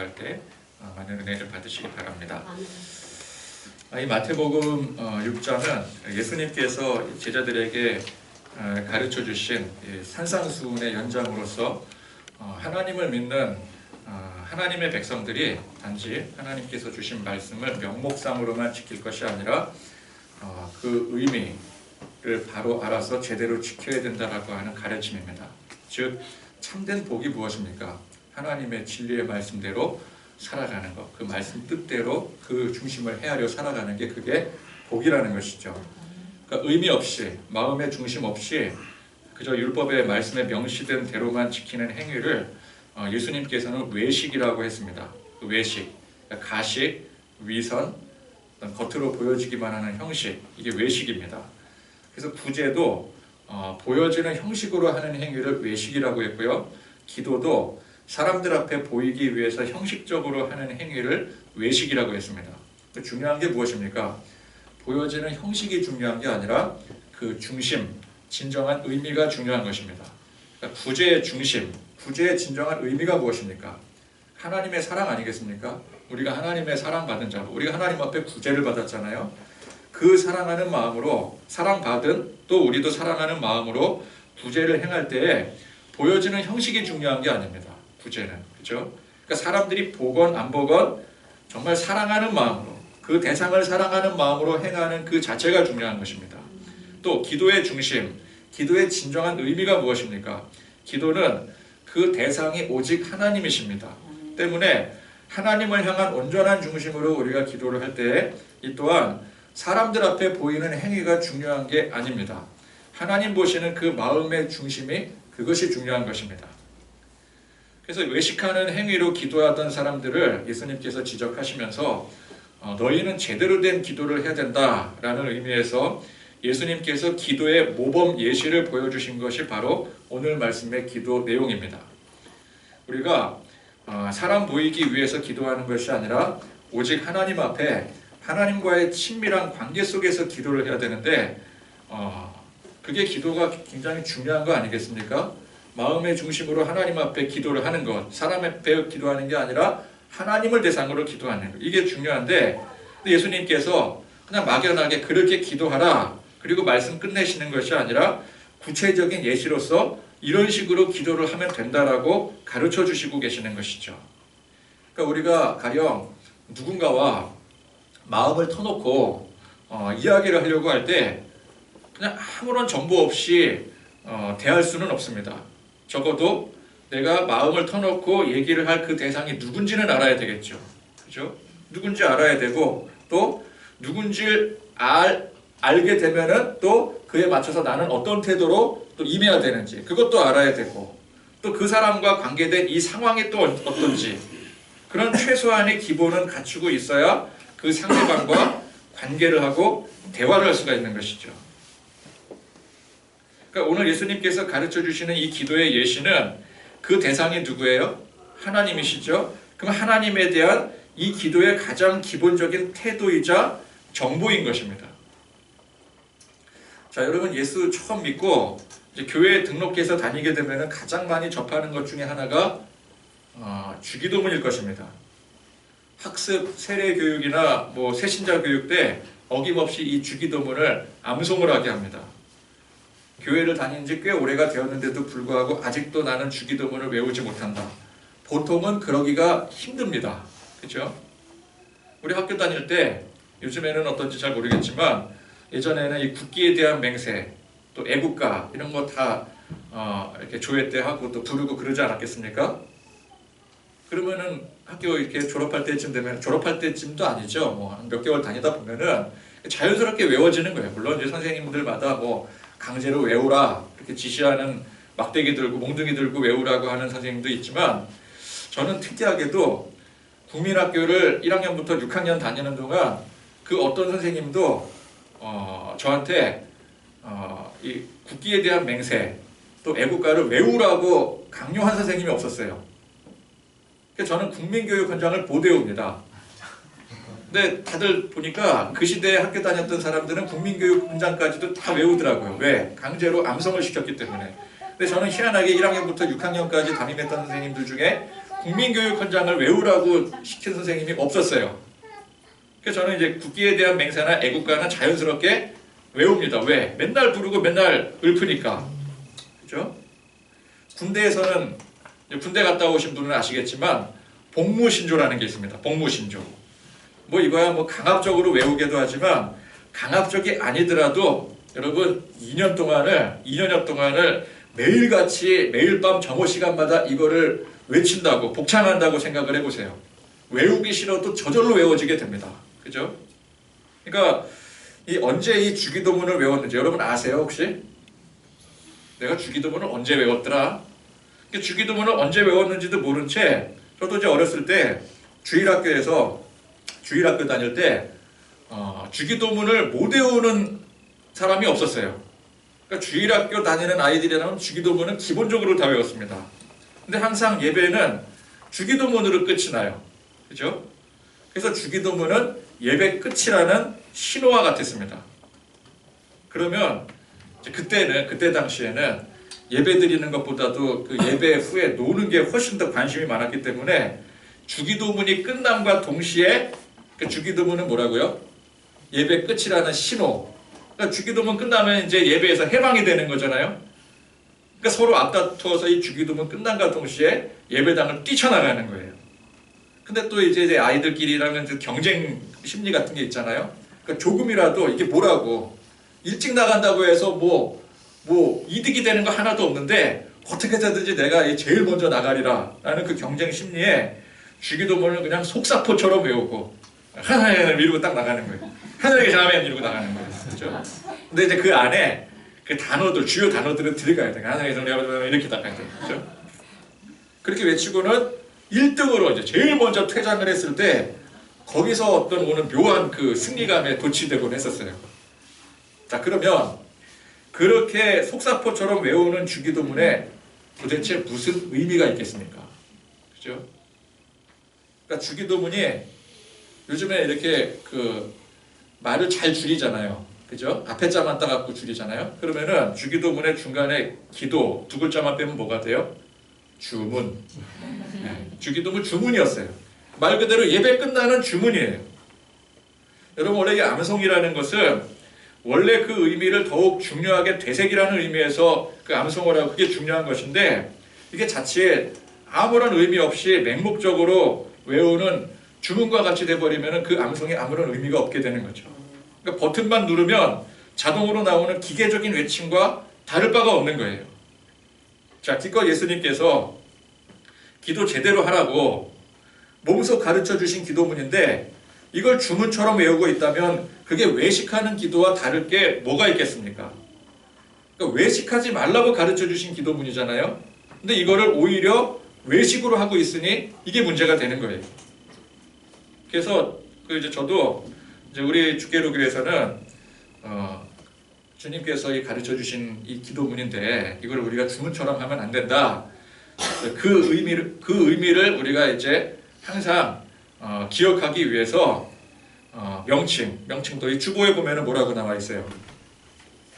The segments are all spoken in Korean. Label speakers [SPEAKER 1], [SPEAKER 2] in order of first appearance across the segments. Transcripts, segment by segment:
[SPEAKER 1] 나갈 때 많은 은혜를 받으시기 바랍니다. 이 마태복음 6장은 예수님께서 제자들에게 가르쳐 주신 산상수훈의 연장으로서 하나님을 믿는 하나님의 백성들이 단지 하나님께서 주신 말씀을 명목상으로만 지킬 것이 아니라 그 의미를 바로 알아서 제대로 지켜야 된다라고 하는 가르침입니다. 즉 참된 복이 무엇입니까? 하나님의 진리의 말씀대로 살아가는 것, 그 말씀 뜻대로 그 중심을 헤아려 살아가는 게 그게 복이라는 것이죠. 그러니까 의미 없이, 마음의 중심 없이 그저 율법의 말씀에 명시된 대로만 지키는 행위를 예수님께서는 외식이라고 했습니다. 그 외식, 그러니까 가식, 위선, 겉으로 보여지기만 하는 형식, 이게 외식입니다. 그래서 구제도 보여지는 형식으로 하는 행위를 외식이라고 했고요. 기도도 사람들 앞에 보이기 위해서 형식적으로 하는 행위를 외식이라고 했습니다. 중요한 게 무엇입니까? 보여지는 형식이 중요한 게 아니라 그 중심, 진정한 의미가 중요한 것입니다. 그러니까 구제의 중심, 구제의 진정한 의미가 무엇입니까? 하나님의 사랑 아니겠습니까? 우리가 하나님의 사랑받은 자로, 우리가 하나님 앞에 구제를 받았잖아요. 그 사랑하는 마음으로, 사랑받은 또 우리도 사랑하는 마음으로 구제를 행할 때에 보여지는 형식이 중요한 게 아닙니다. 구제는, 그죠? 그러니까 사람들이 보건 안 보건 정말 사랑하는 마음으로, 그 대상을 사랑하는 마음으로 행하는 그 자체가 중요한 것입니다. 또 기도의 중심, 기도의 진정한 의미가 무엇입니까? 기도는 그 대상이 오직 하나님이십니다. 때문에 하나님을 향한 온전한 중심으로 우리가 기도를 할 때 이 또한 사람들 앞에 보이는 행위가 중요한 게 아닙니다. 하나님 보시는 그 마음의 중심이 그것이 중요한 것입니다. 그래서 외식하는 행위로 기도하던 사람들을 예수님께서 지적하시면서 너희는 제대로 된 기도를 해야 된다라는 의미에서 예수님께서 기도의 모범 예시를 보여주신 것이 바로 오늘 말씀의 기도 내용입니다. 우리가 사람 보이기 위해서 기도하는 것이 아니라 오직 하나님 앞에 하나님과의 친밀한 관계 속에서 기도를 해야 되는데 그게 기도가 굉장히 중요한 거 아니겠습니까? 마음의 중심으로 하나님 앞에 기도를 하는 것, 사람 앞에 기도하는 게 아니라 하나님을 대상으로 기도하는 것, 이게 중요한데 예수님께서 그냥 막연하게 그렇게 기도하라 그리고 말씀 끝내시는 것이 아니라 구체적인 예시로서 이런 식으로 기도를 하면 된다라고 가르쳐 주시고 계시는 것이죠. 그러니까 우리가 가령 누군가와 마음을 터놓고 이야기를 하려고 할 때 그냥 아무런 정보 없이 대할 수는 없습니다. 적어도 내가 마음을 터놓고 얘기를 할 그 대상이 누군지는 알아야 되겠죠. 그죠? 누군지 알아야 되고 또 누군지 알게 되면은 또 그에 맞춰서 나는 어떤 태도로 또 임해야 되는지 그것도 알아야 되고 또 그 사람과 관계된 이 상황이 또 어떤지 그런 최소한의 기본은 갖추고 있어야 그 상대방과 관계를 하고 대화를 할 수가 있는 것이죠. 그러니까 오늘 예수님께서 가르쳐 주시는 이 기도의 예시는 그 대상이 누구예요? 하나님이시죠. 그럼 하나님에 대한 이 기도의 가장 기본적인 태도이자 정보인 것입니다. 자, 여러분 예수 처음 믿고 이제 교회에 등록해서 다니게 되면 가장 많이 접하는 것 중에 하나가 주기도문일 것입니다. 학습 세례 교육이나 새신자 교육 때 어김없이 이 주기도문을 암송을 하게 합니다. 교회를 다닌 지 꽤 오래가 되었는데도 불구하고 아직도 나는 주기도문을 외우지 못한다. 보통은 그러기가 힘듭니다. 그렇죠? 우리 학교 다닐 때 요즘에는 어떤지 잘 모르겠지만 예전에는 이 국기에 대한 맹세, 또 애국가 이런 거 다 이렇게 조회 때 하고 또 부르고 그러지 않았겠습니까? 그러면은 학교 이렇게 졸업할 때쯤 되면 졸업할 때쯤도 아니죠. 한 몇 개월 다니다 보면은 자연스럽게 외워지는 거예요. 물론 이제 선생님들마다 강제로 외우라 이렇게 지시하는 막대기 들고 몽둥이 들고 외우라고 하는 선생님도 있지만 저는 특이하게도 국민학교를 1학년부터 6학년 다니는 동안 그 어떤 선생님도 저한테 이 국기에 대한 맹세 또 애국가를 외우라고 강요한 선생님이 없었어요. 그래서 저는 국민교육 현장을 못 외웁니다. 근데 다들 보니까 그 시대에 학교 다녔던 사람들은 국민교육 현장까지도 다 외우더라고요. 왜? 강제로 암송을 시켰기 때문에. 근데 저는 희한하게 1학년부터 6학년까지 담임했던 선생님들 중에 국민교육헌장을 외우라고 시킨 선생님이 없었어요. 그래서 저는 이제 국기에 대한 맹세나 애국가는 자연스럽게 외웁니다. 왜? 맨날 부르고 맨날 읊으니까. 그죠? 군대에서는, 군대 갔다 오신 분은 아시겠지만 복무신조라는 게 있습니다. 복무신조. 뭐 이거야 뭐 강압적으로 외우게도 하지만 강압적이 아니더라도 여러분 2년여 동안을 매일같이 매일 밤 점호 시간마다 이거를 외친다고 복창한다고 생각을 해보세요. 외우기 싫어도 저절로 외워지게 됩니다. 그죠? 그러니까 언제 이 주기도문을 외웠는지 여러분 아세요 혹시? 내가 주기도문을 언제 외웠더라? 주기도문을 언제 외웠는지도 모른 채 저도 이제 어렸을 때 주일학교 다닐 때 주기도문을 못 외우는 사람이 없었어요. 그러니까 주일학교 다니는 아이들이라면 주기도문은 기본적으로 다 외웠습니다. 근데 항상 예배는 주기도문으로 끝이 나요. 그죠? 그래서 주기도문은 예배 끝이라는 신호와 같았습니다. 그러면 그때 당시에는 예배 드리는 것보다도 그 예배 후에 노는 게 훨씬 더 관심이 많았기 때문에 주기도문이 끝남과 동시에 그 주기도문은 뭐라고요? 예배 끝이라는 신호. 그러니까 주기도문 끝나면 이제 예배에서 해방이 되는 거잖아요. 그러니까 서로 앞다투어서 이 주기도문 끝남과 동시에 예배당을 뛰쳐나가는 거예요. 근데 또 이제 아이들끼리라면 경쟁 심리 같은 게 있잖아요. 그러니까 조금이라도 이게 뭐라고 일찍 나간다고 해서 뭐 이득이 되는 거 하나도 없는데 어떻게 해서든지 내가 제일 먼저 나가리라 라는 그 경쟁 심리에 주기도문을 그냥 속사포처럼 외우고 하나님 이러고 딱 나가는 거예요. 하나님의 자매 이러고 나가는 거예요. 그렇죠? 근데 이제 그 안에 그 단어들, 주요 단어들은 들어가야 돼요. 하나님의 자매 이렇게 딱 가야 돼요. 그렇죠? 그렇게 외치고는 1등으로 이제 제일 먼저 퇴장을 했을 때 거기서 어떤 오는 묘한 그 승리감에 도취되곤 했었어요. 자, 그러면 그렇게 속사포처럼 외우는 주기도문에 도대체 무슨 의미가 있겠습니까? 그죠? 그러니까 주기도문이 요즘에 이렇게 그 말을 잘 줄이잖아요. 그죠? 앞에 자만 따갖고 줄이잖아요. 그러면은 주기도문의 중간에 기도 두 글자만 빼면 뭐가 돼요? 주문. 네, 주기도문 주문이었어요. 말 그대로 예배 끝나는 주문이에요. 여러분 원래 이 암송이라는 것은 원래 그 의미를 더욱 중요하게 되새기라는 의미에서 그 암송을 하고 그게 중요한 것인데 이게 자칫 아무런 의미 없이 맹목적으로 외우는 주문과 같이 돼버리면 그 암송이 아무런 의미가 없게 되는 거죠. 그러니까 버튼만 누르면 자동으로 나오는 기계적인 외침과 다를 바가 없는 거예요. 자, 기껏 예수님께서 기도 제대로 하라고 몸소 가르쳐 주신 기도문인데 이걸 주문처럼 외우고 있다면 그게 외식하는 기도와 다를 게 뭐가 있겠습니까? 그러니까 외식하지 말라고 가르쳐 주신 기도문이잖아요. 근데 이거를 오히려 외식으로 하고 있으니 이게 문제가 되는 거예요. 그래서 이제 저도 이제 우리 주계로교에서는 주님께서 가르쳐 주신 이 기도문인데 이걸 우리가 주문처럼 하면 안 된다. 그 의미를 우리가 이제 항상 기억하기 위해서 명칭도 이 주보에 보면은 뭐라고 나와 있어요.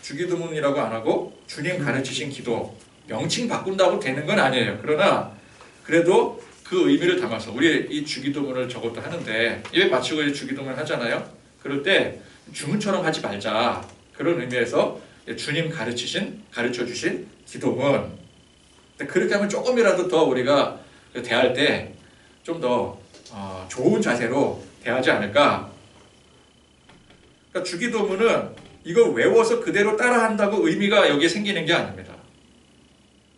[SPEAKER 1] 주기도문이라고 안 하고 주님 가르치신 기도 명칭 바꾼다고 되는 건 아니에요. 그러나 그래도 그 의미를 담아서 우리 이 주기도문을 저것도 하는데 예배 마치고 이제 주기도문을 하잖아요. 그럴 때 주문처럼 하지 말자. 그런 의미에서 주님 가르쳐 주신 기도문. 그렇게 하면 조금이라도 더 우리가 대할 때 좀 더 좋은 자세로 대하지 않을까. 그러니까 주기도문은 이걸 외워서 그대로 따라한다고 의미가 여기에 생기는 게 아닙니다.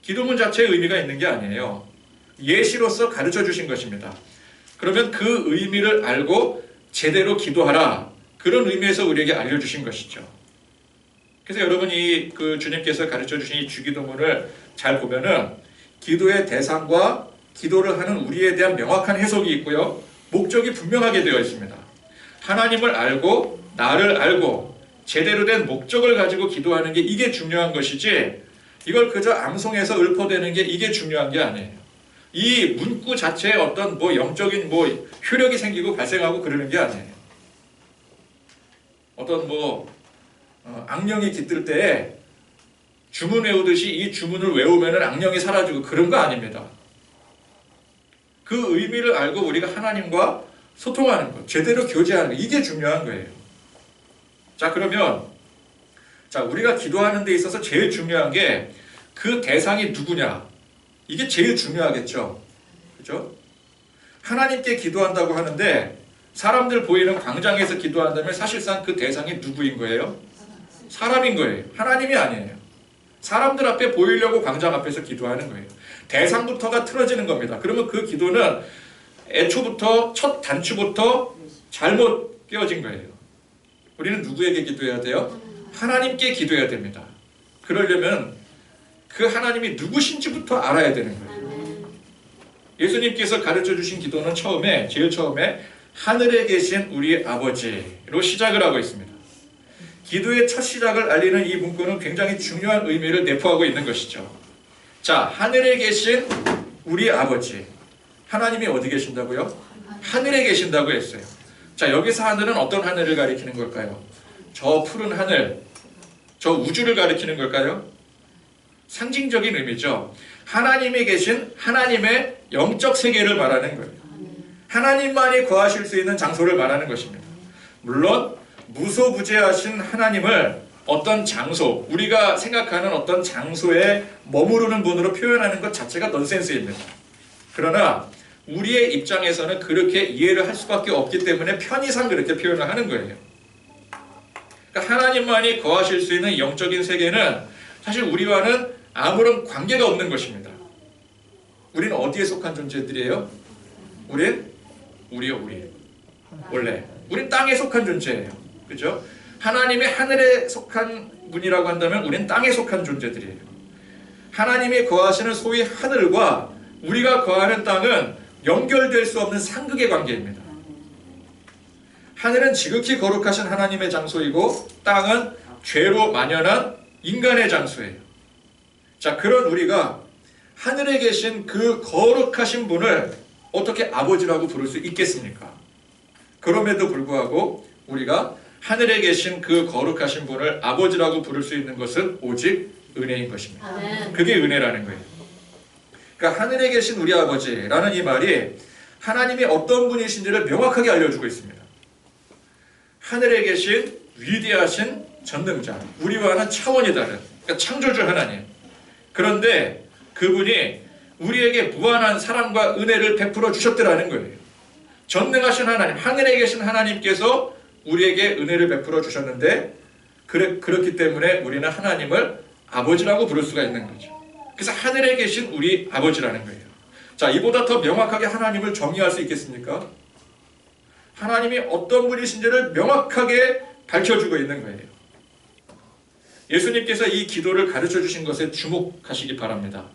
[SPEAKER 1] 기도문 자체에 의미가 있는 게 아니에요. 예시로서 가르쳐 주신 것입니다. 그러면 그 의미를 알고 제대로 기도하라. 그런 의미에서 우리에게 알려주신 것이죠. 그래서 여러분이 그 주님께서 가르쳐 주신 이 주기도문을 잘 보면은 기도의 대상과 기도를 하는 우리에 대한 명확한 해석이 있고요. 목적이 분명하게 되어 있습니다. 하나님을 알고 나를 알고 제대로 된 목적을 가지고 기도하는 게 이게 중요한 것이지 이걸 그저 암송해서 읊어대는 게 이게 중요한 게 아니에요. 이 문구 자체에 어떤 영적인 효력이 생기고 발생하고 그러는 게 아니에요. 어떤 악령이 깃들 때에 주문 외우듯이 이 주문을 외우면 악령이 사라지고 그런 거 아닙니다. 그 의미를 알고 우리가 하나님과 소통하는 것, 제대로 교제하는 것, 이게 중요한 거예요. 자, 그러면 우리가 기도하는 데 있어서 제일 중요한 게 그 대상이 누구냐, 이게 제일 중요하겠죠. 그죠? 하나님께 기도한다고 하는데 사람들 보이는 광장에서 기도한다면 사실상 그 대상이 누구인 거예요? 사람인 거예요. 하나님이 아니에요. 사람들 앞에 보이려고 광장 앞에서 기도하는 거예요. 대상부터가 틀어지는 겁니다. 그러면 그 기도는 애초부터, 첫 단추부터 잘못 깨어진 거예요. 우리는 누구에게 기도해야 돼요? 하나님께 기도해야 됩니다. 그러려면 그 하나님이 누구신지부터 알아야 되는 거예요. 예수님께서 가르쳐 주신 기도는 제일 처음에 하늘에 계신 우리 아버지로 시작을 하고 있습니다. 기도의 첫 시작을 알리는 이 문구는 굉장히 중요한 의미를 내포하고 있는 것이죠. 자, 하늘에 계신 우리 아버지. 하나님이 어디 계신다고요? 하늘에 계신다고 했어요. 자, 여기서 하늘은 어떤 하늘을 가리키는 걸까요? 저 푸른 하늘, 저 우주를 가리키는 걸까요? 상징적인 의미죠. 하나님이 계신 하나님의 영적 세계를 말하는 거예요. 하나님만이 거하실 수 있는 장소를 말하는 것입니다. 물론 무소부재하신 하나님을 어떤 장소, 우리가 생각하는 어떤 장소에 머무르는 분으로 표현하는 것 자체가 넌센스입니다. 그러나 우리의 입장에서는 그렇게 이해를 할 수밖에 없기 때문에 편의상 그렇게 표현을 하는 거예요. 그러니까 하나님만이 거하실 수 있는 영적인 세계는 사실 우리와는 아무런 관계가 없는 것입니다. 우리는 어디에 속한 존재들이에요? 우리. 원래 우린 땅에 속한 존재예요. 그죠? 하나님이 하늘에 속한 분이라고 한다면 우린 땅에 속한 존재들이에요. 하나님이 거하시는 소위 하늘과 우리가 거하는 땅은 연결될 수 없는 상극의 관계입니다. 하늘은 지극히 거룩하신 하나님의 장소이고 땅은 죄로 만연한 인간의 장소예요. 자, 그런 우리가 하늘에 계신 그 거룩하신 분을 어떻게 아버지라고 부를 수 있겠습니까? 그럼에도 불구하고 우리가 하늘에 계신 그 거룩하신 분을 아버지라고 부를 수 있는 것은 오직 은혜인 것입니다. 그게 은혜라는 거예요. 그러니까 하늘에 계신 우리 아버지라는 이 말이 하나님이 어떤 분이신지를 명확하게 알려주고 있습니다. 하늘에 계신 위대하신 전능자, 우리와는 차원이 다른, 그러니까 창조주 하나님. 그런데 그분이 우리에게 무한한 사랑과 은혜를 베풀어 주셨더라는 거예요. 전능하신 하나님, 하늘에 계신 하나님께서 우리에게 은혜를 베풀어 주셨는데 그렇기 때문에 우리는 하나님을 아버지라고 부를 수가 있는 거죠. 그래서 하늘에 계신 우리 아버지라는 거예요. 자, 이보다 더 명확하게 하나님을 정의할 수 있겠습니까? 하나님이 어떤 분이신지를 명확하게 밝혀주고 있는 거예요. 예수님께서 이 기도를 가르쳐 주신 것에 주목하시기 바랍니다.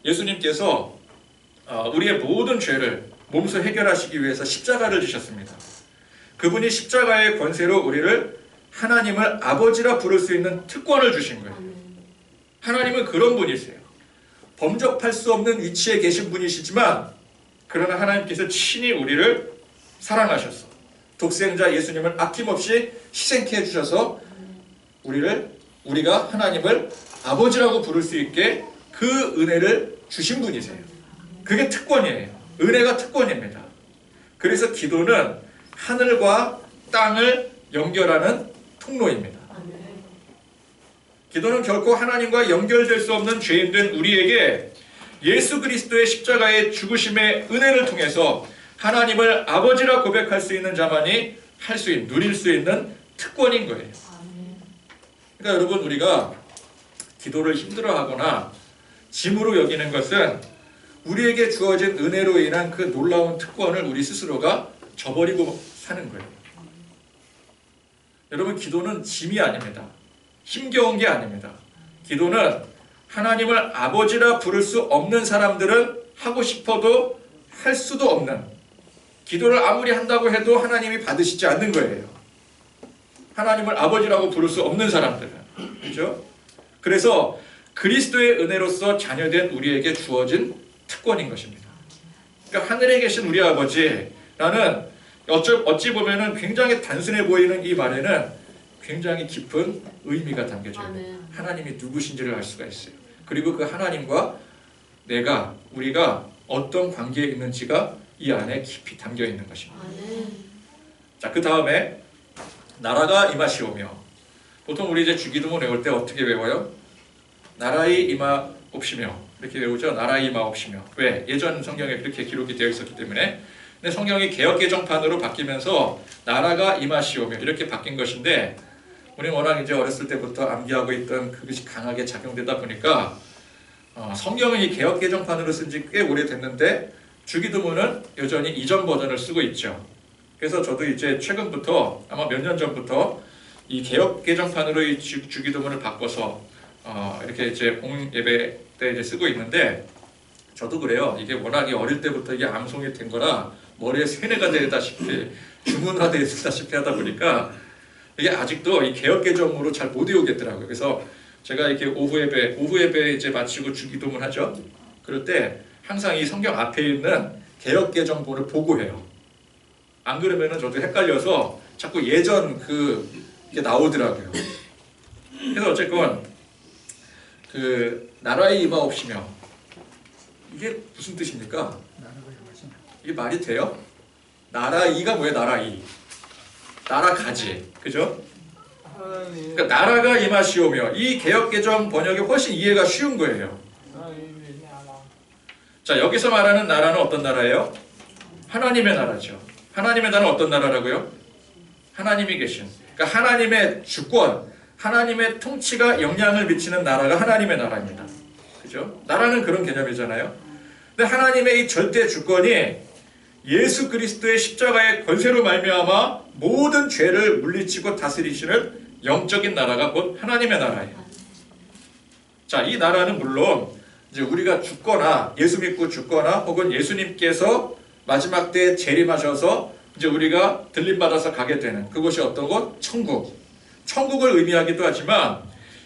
[SPEAKER 1] 예수님께서 우리의 모든 죄를 몸소 해결하시기 위해서 십자가를 지셨습니다. 그분이 십자가의 권세로 우리를 하나님을 아버지라 부를 수 있는 특권을 주신 거예요. 하나님은 그런 분이세요. 범접할 수 없는 위치에 계신 분이시지만 그러나 하나님께서 친히 우리를 사랑하셔서 독생자 예수님을 아낌없이 희생케 해주셔서 우리가 하나님을 아버지라고 부를 수 있게 그 은혜를 주신 분이세요. 그게 특권이에요. 은혜가 특권입니다. 그래서 기도는 하늘과 땅을 연결하는 통로입니다. 기도는 결코 하나님과 연결될 수 없는 죄인된 우리에게 예수 그리스도의 십자가의 죽으심의 은혜를 통해서 하나님을 아버지라 고백할 수 있는 자만이 누릴 수 있는 특권인 거예요. 그러니까 여러분, 우리가 기도를 힘들어하거나 짐으로 여기는 것은 우리에게 주어진 은혜로 인한 그 놀라운 특권을 우리 스스로가 저버리고 사는 거예요. 여러분, 기도는 짐이 아닙니다. 힘겨운 게 아닙니다. 기도는 하나님을 아버지라 부를 수 없는 사람들은 하고 싶어도 할 수도 없는, 기도를 아무리 한다고 해도 하나님이 받으시지 않는 거예요. 하나님을 아버지라고 부를 수 없는 사람들은. 그렇죠? 그래서 그리스도의 은혜로서 자녀된 우리에게 주어진 특권인 것입니다. 그러니까 하늘에 계신 우리 아버지라는 어찌 보면은 굉장히 단순해 보이는 이 말에는 굉장히 깊은 의미가 담겨져 있는, 하나님이 누구신지를 알 수가 있어요. 그리고 그 하나님과 우리가 어떤 관계에 있는지가 이 안에 깊이 담겨 있는 것입니다.
[SPEAKER 2] 아멘.
[SPEAKER 1] 자, 그 다음에 나라가 임하시오며, 보통 우리 이제 주기도문 외울 때 어떻게 외워요? 나라의 임하옵시며 이렇게 외우죠. 나라의 임하옵시며. 왜? 예전 성경에 그렇게 기록이 되어 있었기 때문에. 근데 성경이 개역개정판으로 바뀌면서 나라가 임하시오며 이렇게 바뀐 것인데, 우리는 워낙 이제 어렸을 때부터 암기하고 있던 그것이 강하게 작용되다 보니까 성경은 이 개역개정판으로 쓴 지 꽤 오래됐는데 주기도문은 여전히 이전 버전을 쓰고 있죠. 그래서 저도 이제 최근부터, 아마 몇 년 전부터 이 개역개정판으로 이 주기도문을 바꿔서 이렇게 이제 공예배 때 이제 쓰고 있는데, 저도 그래요. 이게 워낙에 어릴 때부터 이게 암송이 된 거라 머리에 세뇌가 되다시피 주문화되다시피 하다 보니까 이게 아직도 이 개역개정으로 잘 못 외우겠더라고요. 그래서 제가 이렇게 오후 예배 이제 마치고 주기도문 하죠. 그럴 때 항상 이 성경 앞에 있는 개역개정본을 보고 해요. 안 그러면은 저도 헷갈려서 자꾸 예전 이게 나오더라고요. 그래서 어쨌건 나라의 임하옵시며, 이게 무슨 뜻입니까? 이게 말이 돼요? 나라이가 뭐예요? 나라이. 나라가지. 그죠? 그러니까 나라가 임하시오며, 이 개역개정 번역이 훨씬 이해가 쉬운 거예요. 자, 여기서 말하는 나라는 어떤 나라예요? 하나님의 나라죠. 하나님의 나라는 어떤 나라라고요? 하나님이 계신, 그러니까 하나님의 주권, 하나님의 통치가 영향을 미치는 나라가 하나님의 나라입니다. 그죠? 나라는 그런 개념이잖아요. 근데 하나님의 이 절대 주권이 예수 그리스도의 십자가의 권세로 말미암아 모든 죄를 물리치고 다스리시는 영적인 나라가 곧 하나님의 나라예요. 자, 이 나라는 물론 이제 우리가 죽거나 예수 믿고 죽거나 혹은 예수님께서 마지막 때에 재림하셔서 이제 우리가 들림받아서 가게 되는 그곳이 어떤 곳? 천국. 천국을 의미하기도 하지만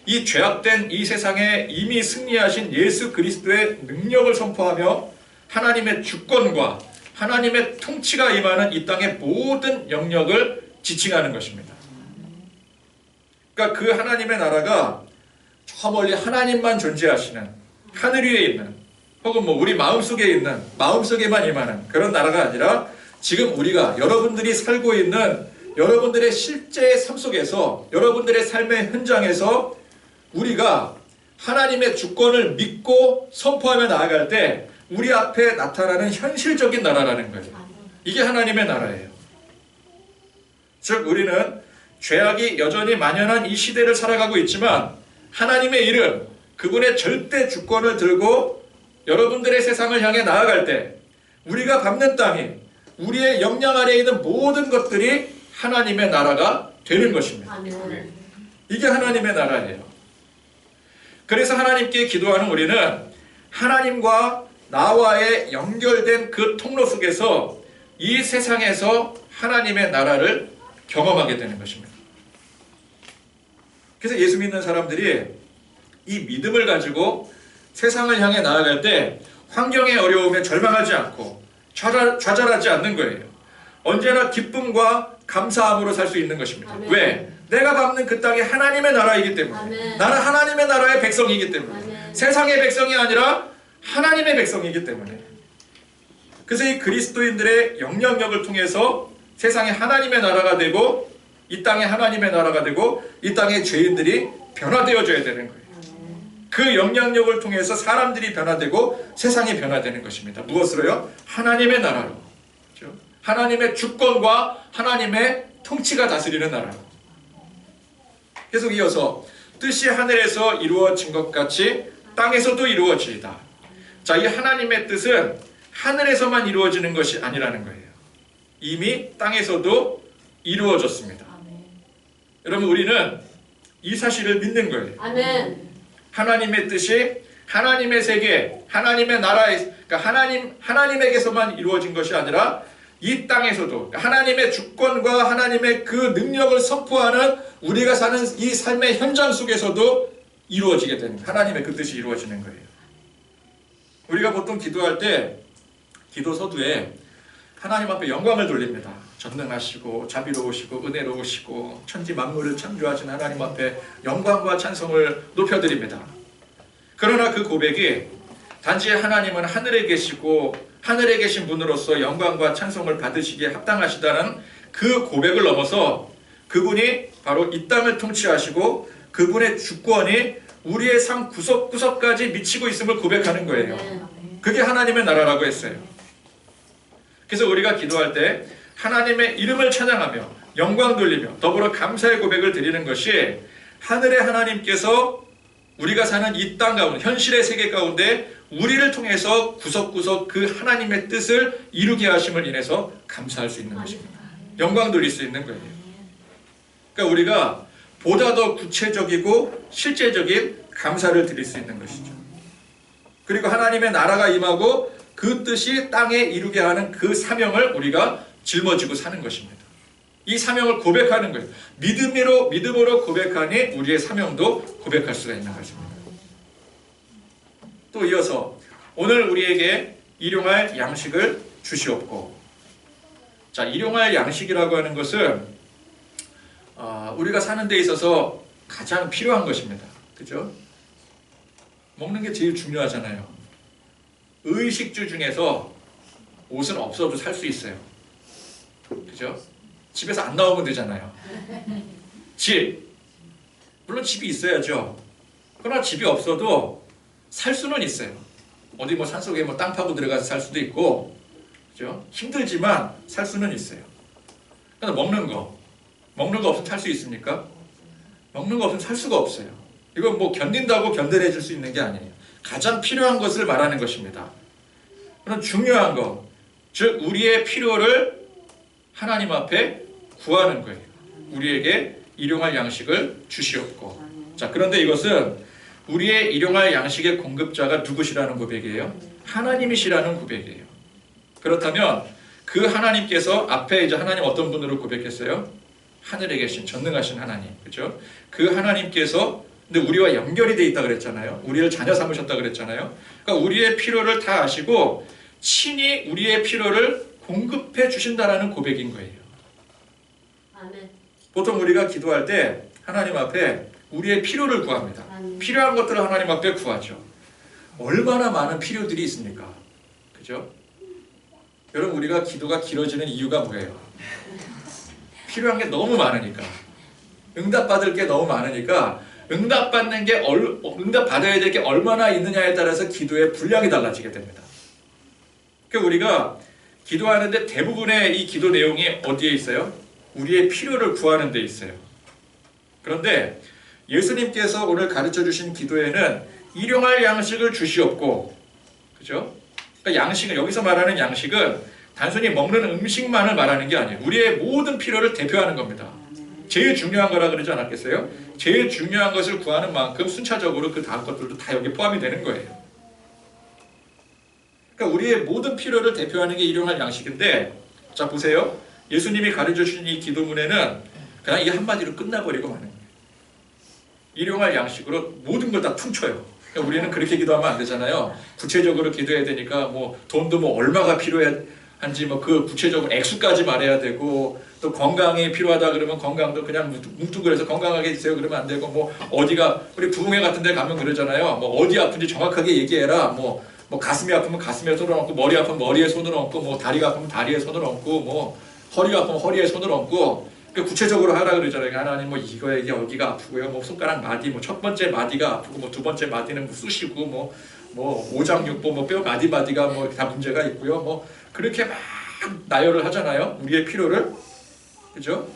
[SPEAKER 1] 이 죄악된 이 세상에 이미 승리하신 예수 그리스도의 능력을 선포하며 하나님의 주권과 하나님의 통치가 임하는 이 땅의 모든 영역을 지칭하는 것입니다. 그러니까 그 하나님의 나라가 저 멀리 하나님만 존재하시는 하늘 위에 있는, 혹은 뭐 우리 마음속에 있는, 마음속에만 임하는 그런 나라가 아니라 지금 우리가, 여러분들이 살고 있는 여러분들의 실제 삶 속에서, 여러분들의 삶의 현장에서 우리가 하나님의 주권을 믿고 선포하며 나아갈 때 우리 앞에 나타나는 현실적인 나라라는 거예요. 이게 하나님의 나라예요. 즉 우리는 죄악이 여전히 만연한 이 시대를 살아가고 있지만 하나님의 이름, 그분의 절대 주권을 들고 여러분들의 세상을 향해 나아갈 때 우리가 밟는 땅이, 우리의 영향 아래에 있는 모든 것들이 하나님의 나라가 되는 것입니다.
[SPEAKER 2] 아멘.
[SPEAKER 1] 이게 하나님의 나라예요. 그래서 하나님께 기도하는 우리는 하나님과 나와의 연결된 그 통로 속에서 이 세상에서 하나님의 나라를 경험하게 되는 것입니다. 그래서 예수 믿는 사람들이 이 믿음을 가지고 세상을 향해 나아갈 때 환경의 어려움에 절망하지 않고 좌절하지 않는 거예요. 언제나 기쁨과 감사함으로 살 수 있는 것입니다.
[SPEAKER 2] 아멘.
[SPEAKER 1] 왜? 내가 밟는 그 땅이 하나님의 나라이기 때문에.
[SPEAKER 2] 아멘.
[SPEAKER 1] 나는 하나님의 나라의 백성이기 때문에.
[SPEAKER 2] 아멘.
[SPEAKER 1] 세상의 백성이 아니라 하나님의 백성이기 때문에. 그래서 이 그리스도인들의 영향력을 통해서 세상에 하나님의 나라가 되고 이 땅에 하나님의 나라가 되고 이 땅의 죄인들이 변화되어져야 되는 거예요. 그 영향력을 통해서 사람들이 변화되고 세상이 변화되는 것입니다. 무엇으로요? 하나님의 나라로. 그렇죠? 하나님의 주권과 하나님의 통치가 다스리는 나라로. 계속 이어서 뜻이 하늘에서 이루어진 것 같이 땅에서도 이루어지이다. 자, 이 하나님의 뜻은 하늘에서만 이루어지는 것이 아니라는 거예요. 이미 땅에서도 이루어졌습니다.
[SPEAKER 2] 아멘.
[SPEAKER 1] 여러분, 우리는 이 사실을 믿는 거예요.
[SPEAKER 2] 아멘.
[SPEAKER 1] 하나님의 뜻이 하나님의 세계, 하나님의 나라에, 그러니까 하나님에게서만 이루어진 것이 아니라 이 땅에서도 하나님의 주권과 하나님의 그 능력을 선포하는 우리가 사는 이 삶의 현장 속에서도 이루어지게 되는, 하나님의 그 뜻이 이루어지는 거예요. 우리가 보통 기도할 때 기도 서두에 하나님 앞에 영광을 돌립니다. 전능하시고 자비로우시고 은혜로우시고 천지 만물을 창조하신 하나님 앞에 영광과 찬송을 높여드립니다. 그러나 그 고백이 단지 하나님은 하늘에 계시고 하늘에 계신 분으로서 영광과 찬송을 받으시기에 합당하시다는 그 고백을 넘어서 그분이 바로 이 땅을 통치하시고 그분의 주권이 우리의 삶 구석구석까지 미치고 있음을 고백하는 거예요. 그게 하나님의 나라라고 했어요. 그래서 우리가 기도할 때 하나님의 이름을 찬양하며 영광 돌리며 더불어 감사의 고백을 드리는 것이 하늘의 하나님께서 우리가 사는 이 땅 가운데 현실의 세계 가운데 우리를 통해서 구석구석 그 하나님의 뜻을 이루게 하심을 인해서 감사할 수 있는 것입니다. 영광 돌릴 수 있는 거예요. 그러니까 우리가 보다 더 구체적이고 실제적인 감사를 드릴 수 있는 것이죠. 그리고 하나님의 나라가 임하고 그 뜻이 땅에 이루게 하는 그 사명을 우리가 짊어지고 사는 것입니다. 이 사명을 고백하는 거예요. 믿음으로 고백하니 우리의 사명도 고백할 수가 있는 것입니다. 또 이어서 오늘 우리에게 일용할 양식을 주시옵고. 자, 일용할 양식이라고 하는 것은 우리가 사는 데 있어서 가장 필요한 것입니다. 그죠? 먹는 게 제일 중요하잖아요. 의식주 중에서 옷은 없어도 살 수 있어요. 그죠? 집에서 안 나오면 되잖아요. 집. 물론 집이 있어야죠. 그러나 집이 없어도 살 수는 있어요. 어디 뭐 산속에 뭐 땅 파고 들어가서 살 수도 있고, 그죠? 힘들지만 살 수는 있어요. 그런데 먹는 거 없으면 살 수 있습니까? 먹는 거 없으면 살 수가 없어요. 이건 뭐 견딘다고 견뎌내줄 수 있는 게 아니에요. 가장 필요한 것을 말하는 것입니다. 그럼 중요한 것, 즉 우리의 필요를 하나님 앞에 구하는 거예요. 우리에게 일용할 양식을 주시옵고. 자, 그런데 이것은 우리의 일용할 양식의 공급자가 누구시라는 고백이에요? 하나님이시라는 고백이에요. 그렇다면 그 하나님께서 앞에 이제 하나님 어떤 분으로 고백했어요? 하늘에 계신 전능하신 하나님, 그렇죠? 그 하나님께서 근데 우리와 연결이 돼 있다 그랬잖아요. 우리를 자녀 삼으셨다 그랬잖아요. 그러니까 우리의 필요를 다 아시고 친히 우리의 필요를 공급해 주신다라는 고백인 거예요.
[SPEAKER 2] 아멘.
[SPEAKER 1] 보통 우리가 기도할 때 하나님 앞에 우리의 필요를 구합니다.
[SPEAKER 2] 아멘.
[SPEAKER 1] 필요한 것들을 하나님 앞에 구하죠. 얼마나 많은 필요들이 있습니까? 그죠? 여러분, 우리가 기도가 길어지는 이유가 뭐예요? 필요한 게 너무 많으니까. 응답받을 게 너무 많으니까 응답받는 게 응답받아야 될 게 얼마나 있느냐에 따라서 기도의 분량이 달라지게 됩니다. 그러니까 우리가 기도하는데 대부분의 이 기도 내용이 어디에 있어요? 우리의 필요를 구하는 데 있어요. 그런데 예수님께서 오늘 가르쳐 주신 기도에는 일용할 양식을 주시옵고, 그죠? 그러니까 양식은, 여기서 말하는 양식은 단순히 먹는 음식만을 말하는 게 아니에요. 우리의 모든 필요를 대표하는 겁니다. 제일 중요한 거라 그러지 않았겠어요? 제일 중요한 것을 구하는 만큼 순차적으로 그 다음 것들도 다 여기 포함이 되는 거예요. 그러니까 우리의 모든 필요를 대표하는 게 일용할 양식인데, 자 보세요. 예수님이 가르쳐 주신 이 기도문에는 그냥 이 한마디로 끝나버리고 마는 거예요. 일용할 양식으로 모든 걸 다 퉁쳐요. 그러니까 우리는 그렇게 기도하면 안 되잖아요. 구체적으로 기도해야 되니까 뭐 돈도 뭐 얼마가 필요한지 뭐 그 구체적으로 액수까지 말해야 되고, 또 건강이 필요하다 그러면 건강도 그냥 뭉뚱그려서 건강하게 있어요 그러면 안 되고, 뭐 어디가 우리 부흥회 같은 데 가면 그러잖아요. 뭐 어디 아픈지 정확하게 얘기해라. 뭐 가슴이 아프면 가슴에 손을 얹고, 머리 아프면 머리에 손을 얹고, 뭐 다리가 아프면 다리에 손을 얹고, 뭐 허리가 아프면 허리에 손을 얹고, 구체적으로 하라 그러잖아요. 하나님 뭐 이거 여기가 아프고요. 뭐 손가락 마디, 뭐 첫 번째 마디가 아프고, 뭐 두 번째 마디는 뭐 쑤시고, 뭐 오장육부, 뭐 뼈 마디가 뭐 다 문제가 있고요. 뭐 그렇게 막 나열을 하잖아요. 우리의 필요를, 그죠?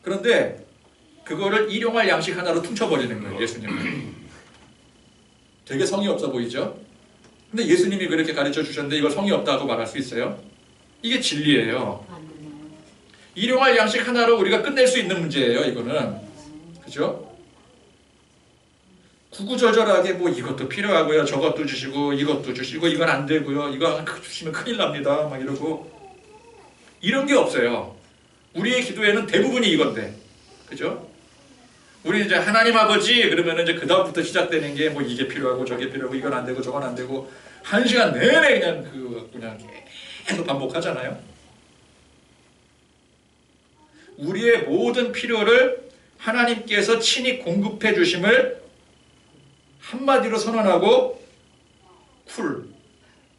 [SPEAKER 1] 그런데 그거를 일용할 양식 하나로 퉁쳐버리는 거예요. 예수님은. 되게 성의 없어 보이죠? 근데 예수님이 그렇게 가르쳐 주셨는데 이걸 성의 없다고 말할 수 있어요? 이게 진리예요. 일용할 양식 하나로 우리가 끝낼 수 있는 문제예요. 이거는, 그죠? 구구절절하게 뭐 이것도 필요하고요, 저것도 주시고, 이것도 주시고, 이건 안 되고요, 이거 주시면 큰일 납니다, 막 이러고, 이런 게 없어요. 우리의 기도에는 대부분이 이건데, 그죠? 우리 이제 하나님 아버지 그러면은 이제 그 다음부터 시작되는 게 뭐 이게 필요하고 저게 필요하고 이건 안 되고 저건 안 되고, 한 시간 내내 그냥 계속 반복하잖아요. 우리의 모든 필요를 하나님께서 친히 공급해 주심을 한마디로 선언하고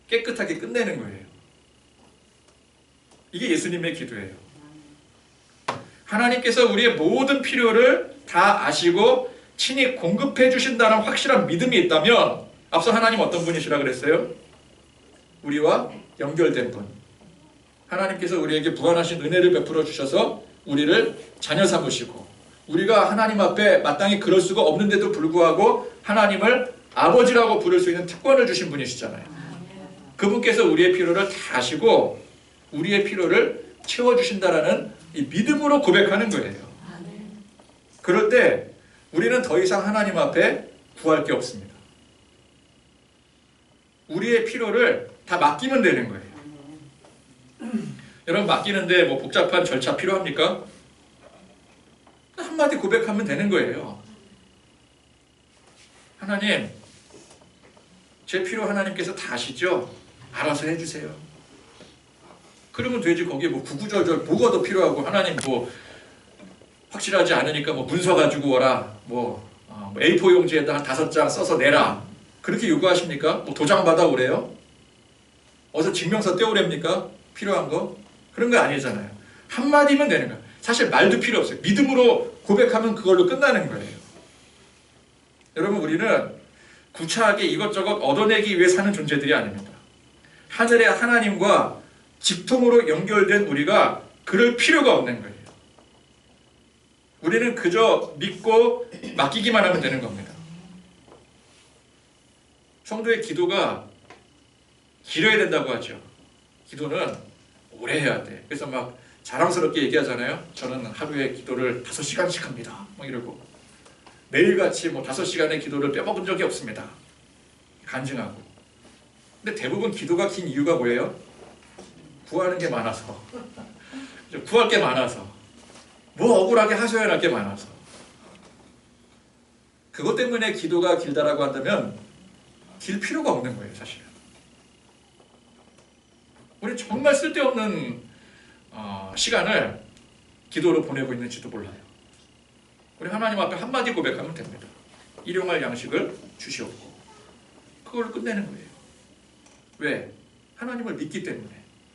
[SPEAKER 1] 깨끗하게 끝내는 거예요. 이게 예수님의 기도예요. 하나님께서 우리의 모든 필요를 다 아시고 친히 공급해 주신다는 확실한 믿음이 있다면, 앞서 하나님 어떤 분이시라 그랬어요? 우리와 연결된 분. 하나님께서 우리에게 무한하신 은혜를 베풀어 주셔서 우리를 자녀 삼으시고, 우리가 하나님 앞에 마땅히 그럴 수가 없는데도 불구하고 하나님을 아버지라고 부를 수 있는 특권을 주신 분이시잖아요. 그분께서 우리의 필요를 다 아시고 우리의 필요를 채워주신다라는 이 믿음으로 고백하는 거예요. 그럴 때 우리는 더 이상 하나님 앞에 구할 게 없습니다. 우리의 필요를 다 맡기면 되는 거예요. 여러분, 맡기는데 뭐 복잡한 절차 필요합니까? 한마디 고백하면 되는 거예요. 하나님, 제 필요 하나님께서 다 아시죠? 알아서 해주세요. 그러면 되지. 거기에 뭐 구구절절 뭐가 더 필요하고, 하나님 뭐 확실하지 않으니까 뭐 문서 가지고 오라, 뭐 A4 용지에다 한 5장 써서 내라, 그렇게 요구하십니까? 뭐 도장 받아 오래요? 어서 증명서 떼오랍니까? 필요한 거? 그런 거 아니잖아요. 한마디면 되는 거예요. 사실 말도 필요 없어요. 믿음으로 고백하면 그걸로 끝나는 거예요. 여러분, 우리는 구차하게 이것저것 얻어내기 위해 사는 존재들이 아닙니다. 하늘의 하나님과 직통으로 연결된 우리가 그럴 필요가 없는 거예요. 우리는 그저 믿고 맡기기만 하면 되는 겁니다. 성도의 기도가 길어야 된다고 하죠. 기도는 오래 해야 돼. 그래서 막 자랑스럽게 얘기하잖아요. 저는 하루에 기도를 5시간씩 합니다. 뭐 이러고. 매일같이 뭐 5시간의 기도를 빼먹은 적이 없습니다. 간증하고. 근데 대부분 기도가 긴 이유가 뭐예요? 구하는 게 많아서. 구할 게 많아서. 뭐 억울하게 하셔야 할 게 많아서. 그것 때문에 기도가 길다라고 한다면 길 필요가 없는 거예요, 사실은. 우리 정말 쓸데없는 시간을 기도로 보내고 있는지도 몰라요. 우리 하나님 앞에 한마디 고백하면 됩니다. 일용할 양식을 주시옵고. 그걸 끝내는 거예요. 왜? 하나님을 믿기 때문에.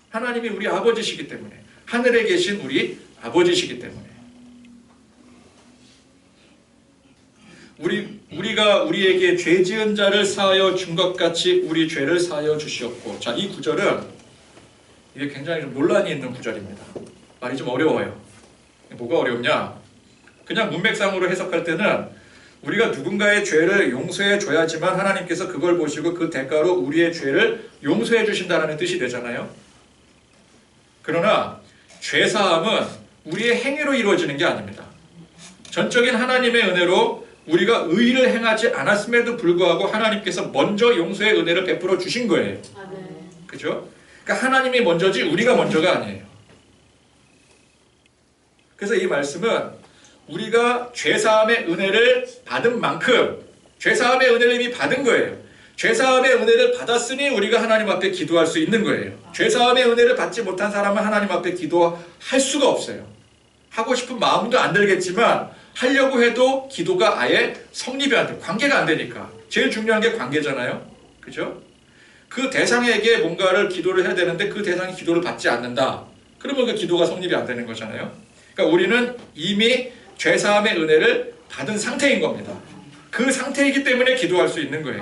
[SPEAKER 1] 하나님이 우리 아버지시기 때문에. 하늘에 계신 우리 아버지시기 때문에. 우리가 우리에게 죄 지은 자를 사하여 준 것 같이 우리 죄를 사하여 주시옵고. 자, 이 구절은 이게 굉장히 좀 논란이 있는 구절입니다. 말이 좀 어려워요. 뭐가 어렵냐? 그냥 문맥상으로 해석할 때는 우리가 누군가의 죄를 용서해 줘야지만 하나님께서 그걸 보시고 그 대가로 우리의 죄를 용서해 주신다는 뜻이 되잖아요. 그러나 죄사함은 우리의 행위로 이루어지는 게 아닙니다. 전적인 하나님의 은혜로 우리가 의를 행하지 않았음에도 불구하고 하나님께서 먼저 용서의 은혜를 베풀어 주신 거예요. 그죠? 그러니까 하나님이 먼저지 우리가 먼저가 아니에요. 그래서 이 말씀은 우리가 죄사함의 은혜를 받은 만큼, 죄사함의 은혜를 이미 받은 거예요. 죄사함의 은혜를 받았으니 우리가 하나님 앞에 기도할 수 있는 거예요. 죄사함의 은혜를 받지 못한 사람은 하나님 앞에 기도할 수가 없어요. 하고 싶은 마음도 안 들겠지만 하려고 해도 기도가 아예 성립이 안 돼요. 관계가 안 되니까. 제일 중요한 게 관계잖아요. 그죠? 그 대상에게 뭔가를 기도를 해야 되는데 그 대상이 기도를 받지 않는다. 그러면 그 기도가 성립이 안 되는 거잖아요. 그러니까 우리는 이미 죄사함의 은혜를 받은 상태인 겁니다. 그 상태이기 때문에 기도할 수 있는 거예요.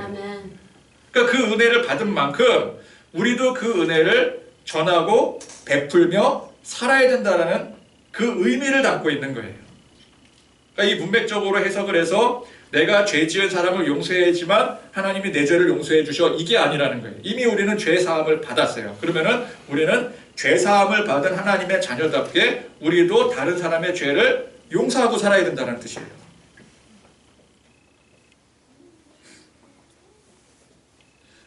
[SPEAKER 1] 그러니까 그 은혜를 받은 만큼 우리도 그 은혜를 전하고 베풀며 살아야 된다는 그 의미를 담고 있는 거예요. 그러니까 이 문맥적으로 해석을 해서 내가 죄 지은 사람을 용서해야지만 하나님이 내 죄를 용서해 주셔, 이게 아니라는 거예요. 이미 우리는 죄 사함을 받았어요. 그러면은 우리는 죄 사함을 받은 하나님의 자녀답게 우리도 다른 사람의 죄를 용서하고 살아야 된다는 뜻이에요.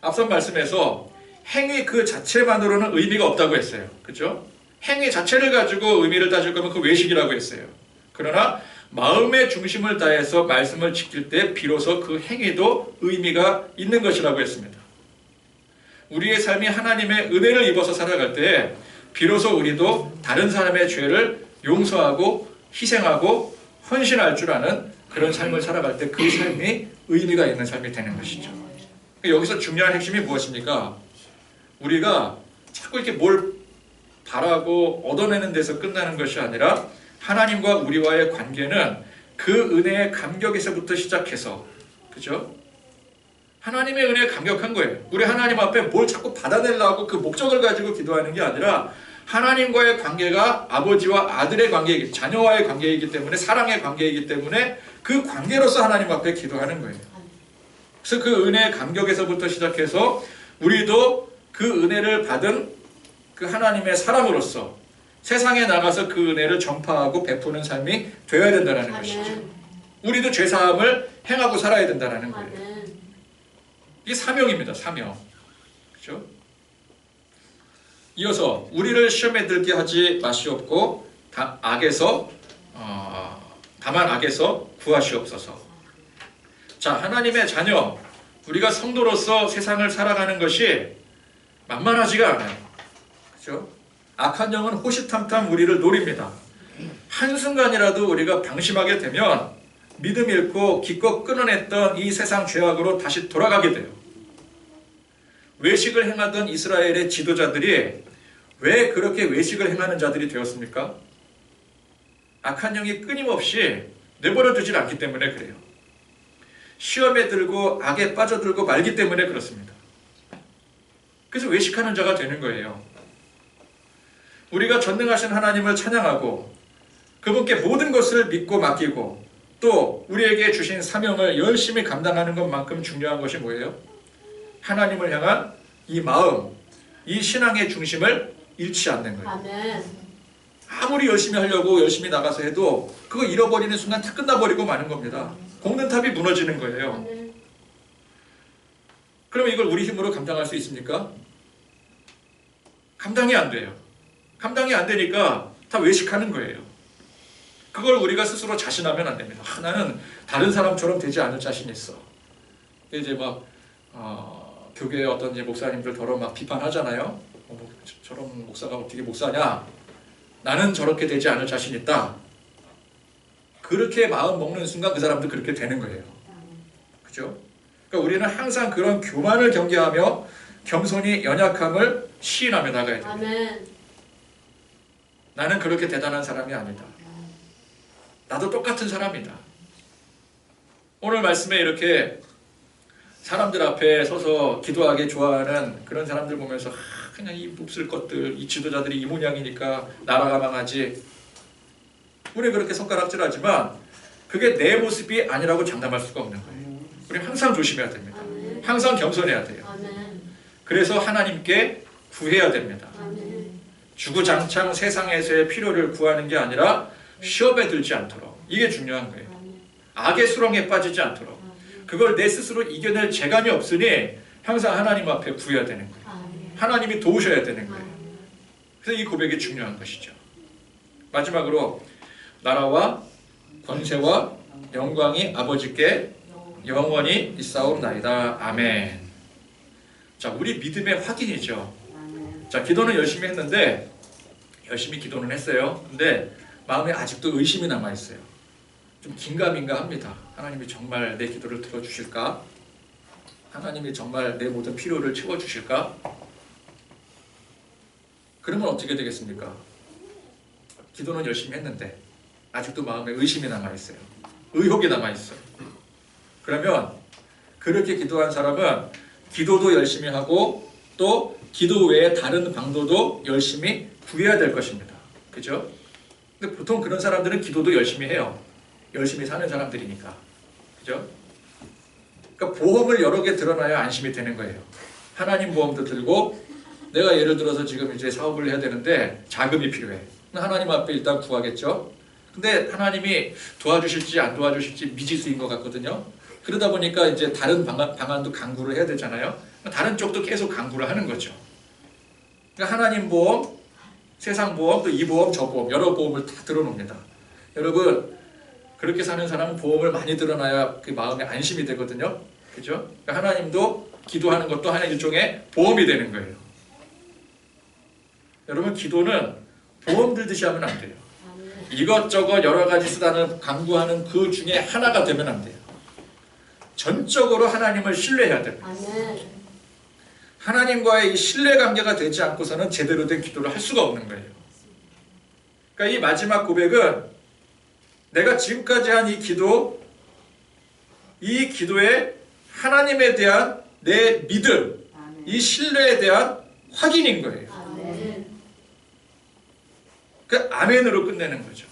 [SPEAKER 1] 앞선 말씀에서 행위 그 자체만으로는 의미가 없다고 했어요. 그렇죠? 행위 자체를 가지고 의미를 따질 거면 그 외식이라고 했어요. 그러나 마음의 중심을 다해서 말씀을 지킬 때 비로소 그 행위도 의미가 있는 것이라고 했습니다. 우리의 삶이 하나님의 은혜를 입어서 살아갈 때 비로소 우리도 다른 사람의 죄를 용서하고 희생하고 헌신할 줄 아는 그런 삶을 살아갈 때 그 삶이 의미가 있는 삶이 되는 것이죠. 여기서 중요한 핵심이 무엇입니까? 우리가 자꾸 이렇게 뭘 바라고 얻어내는 데서 끝나는 것이 아니라 하나님과 우리와의 관계는 그 은혜의 감격에서부터 시작해서, 그죠? 하나님의 은혜에 감격한 거예요. 우리 하나님 앞에 뭘 자꾸 받아내려고 그 목적을 가지고 기도하는 게 아니라 하나님과의 관계가 아버지와 아들의 관계이기, 자녀와의 관계이기 때문에, 사랑의 관계이기 때문에 그 관계로서 하나님 앞에 기도하는 거예요. 그래서 그 은혜의 감격에서부터 시작해서 우리도 그 은혜를 받은 그 하나님의 사람으로서 세상에 나가서 그 은혜를 전파하고 베푸는 삶이 되어야 된다는 것이죠. 우리도 죄사함을 행하고 살아야 된다는 거예요. 이게 사명입니다. 사명. 그렇죠? 이어서 우리를 시험에 들게 하지 마시옵고 다만 악에서 구하시옵소서. 자, 하나님의 자녀, 우리가 성도로서 세상을 살아가는 것이 만만하지가 않아요. 그렇죠? 악한 영은 호시탐탐 우리를 노립니다. 한순간이라도 우리가 방심하게 되면 믿음 잃고 기껏 끊어냈던 이 세상 죄악으로 다시 돌아가게 돼요. 외식을 행하던 이스라엘의 지도자들이 왜 그렇게 외식을 행하는 자들이 되었습니까? 악한 영이 끊임없이 내버려 두질 않기 때문에 그래요. 시험에 들고 악에 빠져들고 말기 때문에 그렇습니다. 그래서 외식하는 자가 되는 거예요. 우리가 전능하신 하나님을 찬양하고 그분께 모든 것을 믿고 맡기고 또 우리에게 주신 사명을 열심히 감당하는 것만큼 중요한 것이 뭐예요? 하나님을 향한 이 마음, 이 신앙의 중심을 잃지 않는 거예요.
[SPEAKER 2] 아멘.
[SPEAKER 1] 아무리 열심히 하려고 열심히 나가서 해도 그거 잃어버리는 순간 다 끝나버리고 마는 겁니다. 공든탑이 무너지는 거예요.
[SPEAKER 2] 아멘.
[SPEAKER 1] 그럼 이걸 우리 힘으로 감당할 수 있습니까? 감당이 안 돼요. 감당이 안 되니까 다 외식하는 거예요. 그걸 우리가 스스로 자신하면 안 됩니다. 나는 다른 사람처럼 되지 않을 자신이 있어. 이제 막 교회의 어떤 이제 목사님들 더러 막 비판하잖아요. 저런 목사가 어떻게 목사냐? 나는 저렇게 되지 않을 자신 있다. 그렇게 마음 먹는 순간 그 사람도 그렇게 되는 거예요. 그죠? 그러니까 우리는 항상 그런 교만을 경계하며 겸손히 연약함을 시인하며 나가야 돼요.
[SPEAKER 2] 아멘.
[SPEAKER 1] 나는 그렇게 대단한 사람이 아니다. 나도 똑같은 사람이다. 오늘 말씀에 이렇게 사람들 앞에 서서 기도하기 좋아하는 그런 사람들 보면서 그냥 이 몹쓸 것들, 이 지도자들이 이 모양이니까 나라가 망하지. 우리 그렇게 손가락질하지만 그게 내 모습이 아니라고 장담할 수가 없는 거예요. 우리 항상 조심해야 됩니다.
[SPEAKER 2] 아멘.
[SPEAKER 1] 항상 겸손해야 돼요.
[SPEAKER 2] 아멘.
[SPEAKER 1] 그래서 하나님께 구해야 됩니다.
[SPEAKER 2] 아멘.
[SPEAKER 1] 주구장창 세상에서의 필요를 구하는 게 아니라 시험에 들지 않도록. 이게 중요한 거예요. 악의 수렁에 빠지지 않도록. 그걸 내 스스로 이겨낼 재간이 없으니 항상 하나님 앞에 구해야 되는 거예요. 하나님이 도우셔야 되는 거예요. 그래서 이 고백이 중요한 것이죠. 마지막으로 나라와 권세와 영광이 아버지께 영원히 있사옵나이다. 아멘. 자, 우리 믿음의 확인이죠. 자, 기도는 열심히 했는데 열심히 기도는 했어요. 근데 마음에 아직도 의심이 남아있어요. 좀 긴가민가 합니다. 하나님이 정말 내 기도를 들어주실까? 하나님이 정말 내 모든 필요를 채워주실까? 그러면 어떻게 되겠습니까? 기도는 열심히 했는데 아직도 마음에 의심이 남아있어요. 의혹이 남아있어요. 그러면 그렇게 기도한 사람은 기도도 열심히 하고 또 기도 외에 다른 방도도 열심히 구해야 될 것입니다. 그죠? 근데 보통 그런 사람들은 기도도 열심히 해요. 열심히 사는 사람들이니까. 그죠? 그러니까 보험을 여러 개 들어놔야 안심이 되는 거예요. 하나님 보험도 들고 내가 예를 들어서 지금 이제 사업을 해야 되는데 자금이 필요해. 하나님 앞에 일단 구하겠죠. 근데 하나님이 도와주실지 안 도와주실지 미지수인 것 같거든요. 그러다 보니까 이제 다른 방안도 강구를 해야 되잖아요. 다른 쪽도 계속 강구를 하는 거죠. 그러니까 하나님 보험, 세상 보험, 또 이 보험, 저 보험, 여러 보험을 다 들어놓습니다. 여러분, 그렇게 사는 사람은 보험을 많이 들어놔야 그 마음에 안심이 되거든요. 그죠? 그러니까 하나님도 기도하는 것도 하나의 일종의 보험이 되는 거예요. 여러분, 기도는 보험 들듯이 하면 안 돼요. 이것저것 여러 가지 수단을 강구하는 그 중에 하나가 되면 안 돼요. 전적으로 하나님을 신뢰해야 됩니다.
[SPEAKER 2] 아멘.
[SPEAKER 1] 하나님과의 이 신뢰관계가 되지 않고서는 제대로 된 기도를 할 수가 없는 거예요. 그러니까 이 마지막 고백은 내가 지금까지 한 이 기도에 하나님에 대한 내 믿음, 이 신뢰에 대한 확인인 거예요.
[SPEAKER 2] 아멘.
[SPEAKER 1] 그 아멘으로 끝내는 거죠.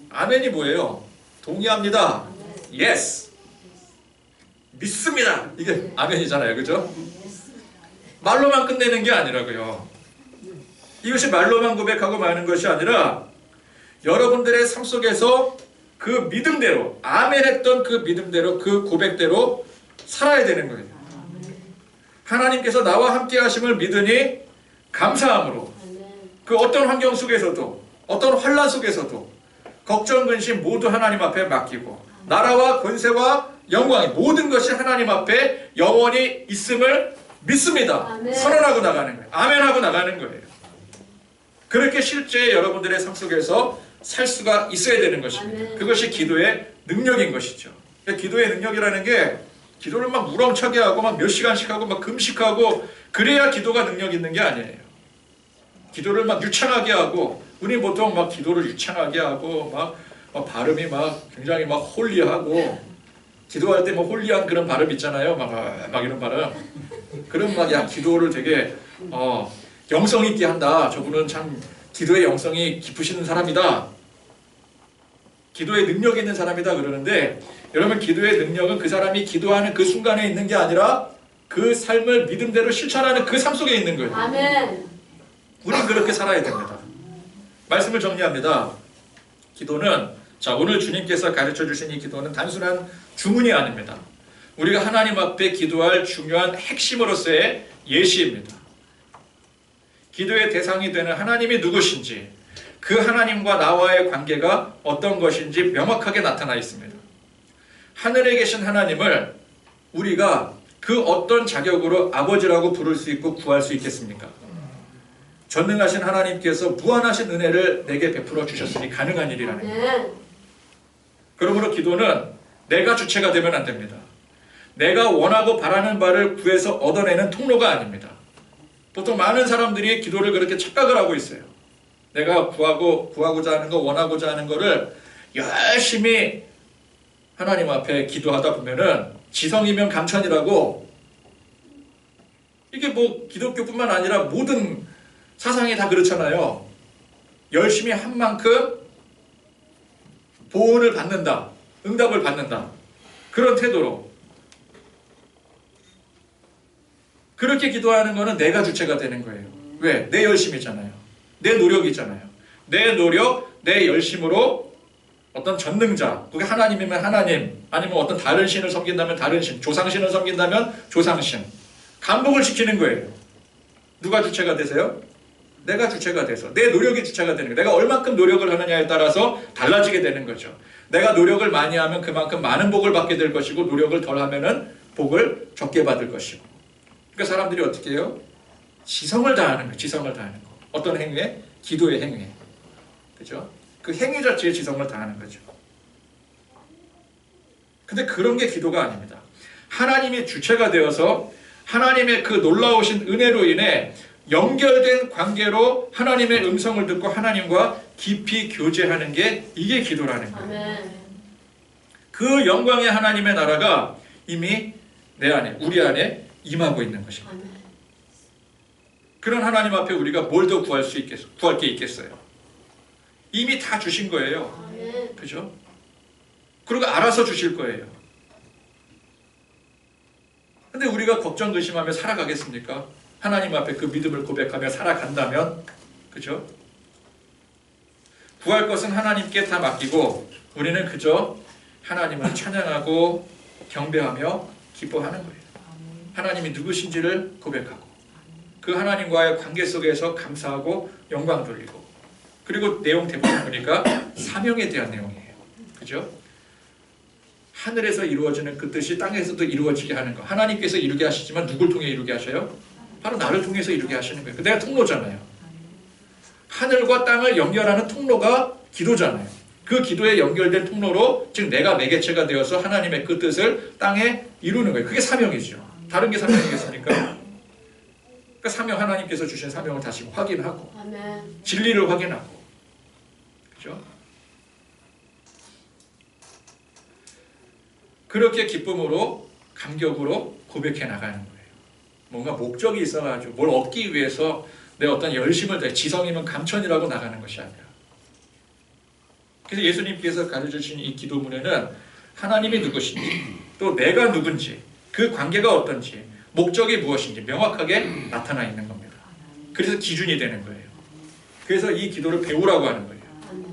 [SPEAKER 1] 아멘이 뭐예요? 동의합니다. Yes. 믿습니다. 이게 아멘이잖아요. 그죠? 말로만 끝내는 게 아니라고요. 이것이 말로만 고백하고 마는 것이 아니라 여러분들의 삶 속에서 그 믿음대로, 아멘했던 그 믿음대로, 그 고백대로 살아야 되는 거예요. 하나님께서 나와 함께 하심을 믿으니 감사함으로 그 어떤 환경 속에서도, 어떤 환난 속에서도 걱정, 근심 모두 하나님 앞에 맡기고 나라와 권세와 영광이 모든 것이 하나님 앞에 영원히 있음을 믿습니다.
[SPEAKER 2] 아멘.
[SPEAKER 1] 선언하고 나가는 거예요. 아멘하고 나가는 거예요. 그렇게 실제 여러분들의 삶 속에서 살 수가 있어야 되는 것입니다.
[SPEAKER 2] 아멘.
[SPEAKER 1] 그것이 기도의 능력인 것이죠. 기도의 능력이라는 게 기도를 막 우렁차게 하고 막 몇 시간씩 하고 막 금식하고 그래야 기도가 능력 있는 게 아니에요. 기도를 막 유창하게 하고 우리 보통 막 기도를 유창하게 하고 막 발음이 막 굉장히 막 홀리하고 기도할 때 뭐 홀리한 그런 발음 있잖아요. 막 이런 발음. 그럼 막 야 기도를 되게 영성 있게 한다. 저분은 참 기도의 영성이 깊으신 사람이다. 기도의 능력이 있는 사람이다 그러는데 여러분 기도의 능력은 그 사람이 기도하는 그 순간에 있는 게 아니라 그 삶을 믿음대로 실천하는 그 삶 속에 있는 거예요.
[SPEAKER 2] 아멘.
[SPEAKER 1] 우린 그렇게 살아야 됩니다. 말씀을 정리합니다. 기도는 자 오늘 주님께서 가르쳐 주신 이 기도는 단순한 주문이 아닙니다. 우리가 하나님 앞에 기도할 중요한 핵심으로서의 예시입니다. 기도의 대상이 되는 하나님이 누구신지 그 하나님과 나와의 관계가 어떤 것인지 명확하게 나타나 있습니다. 하늘에 계신 하나님을 우리가 그 어떤 자격으로 아버지라고 부를 수 있고 구할 수 있겠습니까? 전능하신 하나님께서 무한하신 은혜를 내게 베풀어 주셨으니 가능한 일이라는 거예요.
[SPEAKER 2] 아멘.
[SPEAKER 1] 그러므로 기도는 내가 주체가 되면 안 됩니다. 내가 원하고 바라는 바를 구해서 얻어내는 통로가 아닙니다. 보통 많은 사람들이 기도를 그렇게 착각을 하고 있어요. 내가 구하고자 하는 거, 원하고자 하는 거를 열심히 하나님 앞에 기도하다 보면은 지성이면 감천이라고 이게 뭐 기독교뿐만 아니라 모든 사상이 다 그렇잖아요. 열심히 한 만큼 보응을 받는다. 응답을 받는다. 그런 태도로 그렇게 기도하는 거는 내가 주체가 되는 거예요. 왜? 내 열심이잖아요. 내 노력이잖아요. 내 노력, 내 열심으로 어떤 전능자, 그게 하나님이면 하나님, 아니면 어떤 다른 신을 섬긴다면 다른 신, 조상신을 섬긴다면 조상신, 감복을 시키는 거예요. 누가 주체가 되세요? 내가 주체가 돼서 내 노력이 주체가 되는 거예요. 내가 얼만큼 노력을 하느냐에 따라서 달라지게 되는 거죠. 내가 노력을 많이 하면 그만큼 많은 복을 받게 될 것이고 노력을 덜 하면은 복을 적게 받을 것이고. 그러니까 사람들이 어떻게 해요? 지성을 다하는 거예요. 지성을 다하는 거. 어떤 행위에? 기도의 행위에. 그죠? 그 행위 자체에 지성을 다하는 거죠. 근데 그런 게 기도가 아닙니다. 하나님이 주체가 되어서 하나님의 그 놀라우신 은혜로 인해 연결된 관계로 하나님의 음성을 듣고 하나님과 깊이 교제하는 게 이게 기도라는 거예요.
[SPEAKER 2] 아멘.
[SPEAKER 1] 그 영광의 하나님의 나라가 이미 내 안에, 우리 안에 임하고 있는 것입니다.
[SPEAKER 2] 아멘.
[SPEAKER 1] 그런 하나님 앞에 우리가 뭘 더 구할 게 있겠어요? 이미 다 주신 거예요.
[SPEAKER 2] 아멘.
[SPEAKER 1] 그죠? 그리고 알아서 주실 거예요. 근데 우리가 걱정, 근심하며 살아가겠습니까? 하나님 앞에 그 믿음을 고백하며 살아간다면, 그죠? 구할 것은 하나님께 다 맡기고 우리는 그저 하나님을 찬양하고 경배하며 기뻐하는 거예요. 하나님이 누구신지를 고백하고 그 하나님과의 관계 속에서 감사하고 영광 돌리고 그리고 내용 대부분 보니까 사명에 대한 내용이에요. 그죠? 하늘에서 이루어지는 그 뜻이 땅에서도 이루어지게 하는 거. 하나님께서 이루게 하시지만 누굴 통해 이루게 하셔요? 바로 나를 통해서 이루게 하시는 거예요. 내가 통로잖아요. 하늘과 땅을 연결하는 통로가 기도잖아요. 그 기도에 연결된 통로로 즉 내가 매개체가 되어서 하나님의 그 뜻을 땅에 이루는 거예요. 그게 사명이죠. 다른 게 사명이겠습니까? 그러니까 사명, 하나님께서 주신 사명을 다시 확인하고
[SPEAKER 2] 아멘.
[SPEAKER 1] 진리를 확인하고, 그죠? 그렇게 기쁨으로 감격으로 고백해 나가는 거예요. 뭔가 목적이 있어가지고 뭘 얻기 위해서 내 어떤 열심을 다해 지성이면 감천이라고 나가는 것이 아니라. 그래서 예수님께서 가르쳐주신 이 기도문에는 하나님이 누구신지 또 내가 누군지 그 관계가 어떤지 목적이 무엇인지 명확하게 나타나 있는 겁니다. 그래서 기준이 되는 거예요. 그래서 이 기도를 배우라고 하는 거예요.
[SPEAKER 2] 아멘.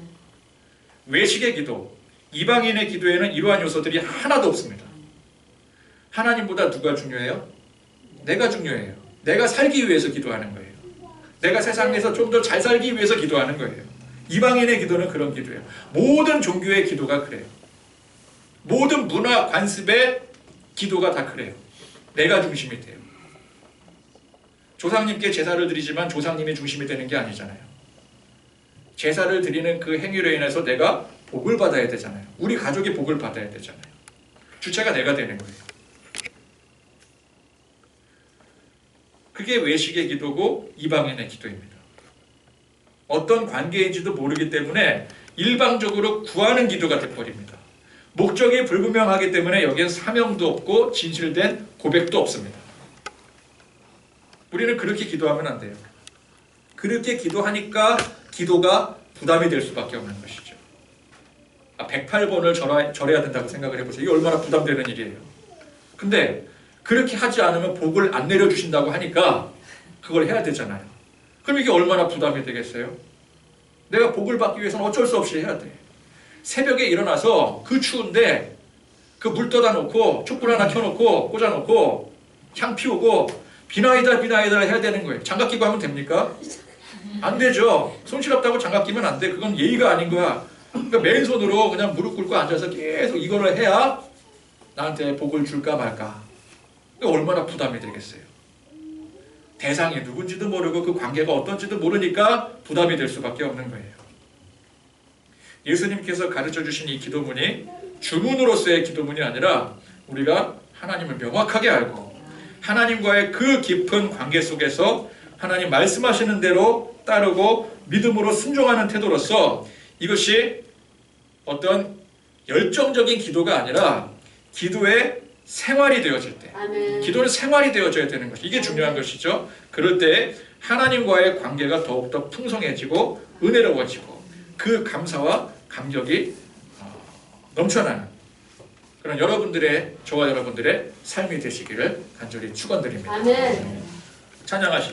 [SPEAKER 1] 외식의 기도, 이방인의 기도에는 이러한 요소들이 하나도 없습니다. 하나님보다 누가 중요해요? 내가 중요해요. 내가 살기 위해서 기도하는 거예요. 내가 세상에서 좀 더 잘 살기 위해서 기도하는 거예요. 이방인의 기도는 그런 기도예요. 모든 종교의 기도가 그래요. 모든 문화 관습의 기도가 다 그래요. 내가 중심이 돼요. 조상님께 제사를 드리지만 조상님이 중심이 되는 게 아니잖아요. 제사를 드리는 그 행위로 인해서 내가 복을 받아야 되잖아요. 우리 가족이 복을 받아야 되잖아요. 주체가 내가 되는 거예요. 그게 외식의 기도고 이방인의 기도입니다. 어떤 관계인지도 모르기 때문에 일방적으로 구하는 기도가 돼버립니다. 목적이 불분명하기 때문에 여기엔 사명도 없고 진실된 고백도 없습니다. 우리는 그렇게 기도하면 안 돼요. 그렇게 기도하니까 기도가 부담이 될 수밖에 없는 것이죠. 108번을 절해야 된다고 생각을 해보세요. 이게 얼마나 부담되는 일이에요. 근데 그렇게 하지 않으면 복을 안 내려주신다고 하니까 그걸 해야 되잖아요. 그럼 이게 얼마나 부담이 되겠어요? 내가 복을 받기 위해서는 어쩔 수 없이 해야 돼. 새벽에 일어나서 그 추운데 그 물 떠다 놓고 촛불 하나 켜놓고 꽂아놓고 향 피우고 비나이다 비나이다 해야 되는 거예요. 장갑 끼고 하면 됩니까? 안 되죠. 손실없다고 장갑 끼면 안 돼. 그건 예의가 아닌 거야. 그러니까 맨손으로 그냥 무릎 꿇고 앉아서 계속 이거를 해야 나한테 복을 줄까 말까. 얼마나 부담이 되겠어요. 대상이 누군지도 모르고 그 관계가 어떤지도 모르니까 부담이 될 수밖에 없는 거예요. 예수님께서 가르쳐주신 이 기도문이 주문으로서의 기도문이 아니라 우리가 하나님을 명확하게 알고 하나님과의 그 깊은 관계 속에서 하나님 말씀하시는 대로 따르고 믿음으로 순종하는 태도로서 이것이 어떤 열정적인 기도가 아니라 기도의 생활이 되어질 때,
[SPEAKER 2] 아멘.
[SPEAKER 1] 기도는 생활이 되어져야 되는 것이 이게 중요한 것이죠. 그럴 때 하나님과의 관계가 더욱더 풍성해지고 은혜로워지고 그 감사와 감격이 넘쳐나는 그런 저와 여러분들의 삶이 되시기를 간절히 축원드립니다.
[SPEAKER 2] 아멘.
[SPEAKER 1] 찬양하시고